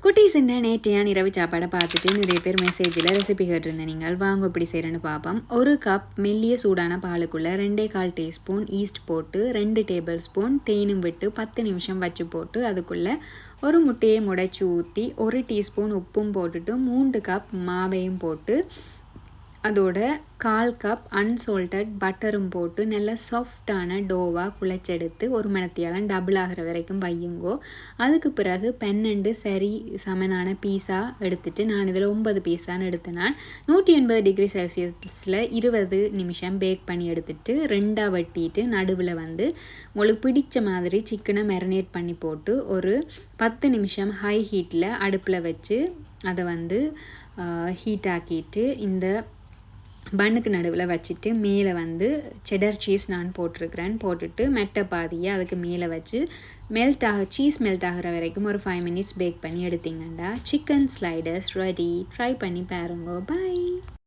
குட்டீஸ் இந்த நேற்றையான இரவு சாப்பாடை பார்த்துட்டு நிறைய பேர் மெசேஜில் ரெசிபி கேட்டிருந்தேன். நீங்கள் வாங்க எப்படி செய்கிறேன்னு பார்ப்போம். ஒரு கப் மெல்லிய சூடான பாலுக்குள்ளே 2.25 டீஸ்பூன் ஈஸ்ட் போட்டு 2 டேபிள் ஸ்பூன் தேனும் விட்டு 10 நிமிஷம் வச்சு போட்டு அதுக்குள்ளே ஒரு முட்டையை முடைச்சி ஊற்றி 1 டீஸ்பூன் உப்பும் போட்டுட்டு 3 கப் மாவையும் போட்டு அதோட 1/4 கப் அன்சால்டட் பட்டரும் போட்டு நல்லா சாஃப்டான டோவாக குழைச்செடுத்து ஒரு மணத்தியாலம் டபுள் ஆகிற வரைக்கும் வையுங்கோ. அதுக்கு பிறகு 12 சரி சமனான பீஸா எடுத்துட்டு நான் இதில் 9 பீஸான்னு எடுத்தேன். நான் 180 டிகிரி செல்சியஸில் 20 நிமிஷம் பேக் பண்ணி எடுத்துட்டு 2ஆக வெட்டிட்டு நடுவில் உங்களுக்கு பிடிச்ச மாதிரி சிக்கனை மேரினேட் பண்ணி போட்டு ஒரு 10 நிமிஷம் ஹை ஹீட்டில் அடுப்பில் வச்சு அதை ஹீட் ஆக்கிட்டு இந்த பன்னுக்கு நடுவில் வச்சுட்டு மேலே செடர் சீஸ் நான் போட்டுட்டு மெட்டை பாதியை அதுக்கு மேலே வச்சு சீஸ் மெல்ட் ஆகிற வரைக்கும் ஒரு 5 மினிட்ஸ் பேக் பண்ணி எடுத்தீங்கண்டா சிக்கன் ஸ்லைடர்ஸ் ரெடி. ட்ரை பண்ணி பாருங்க. பாய்.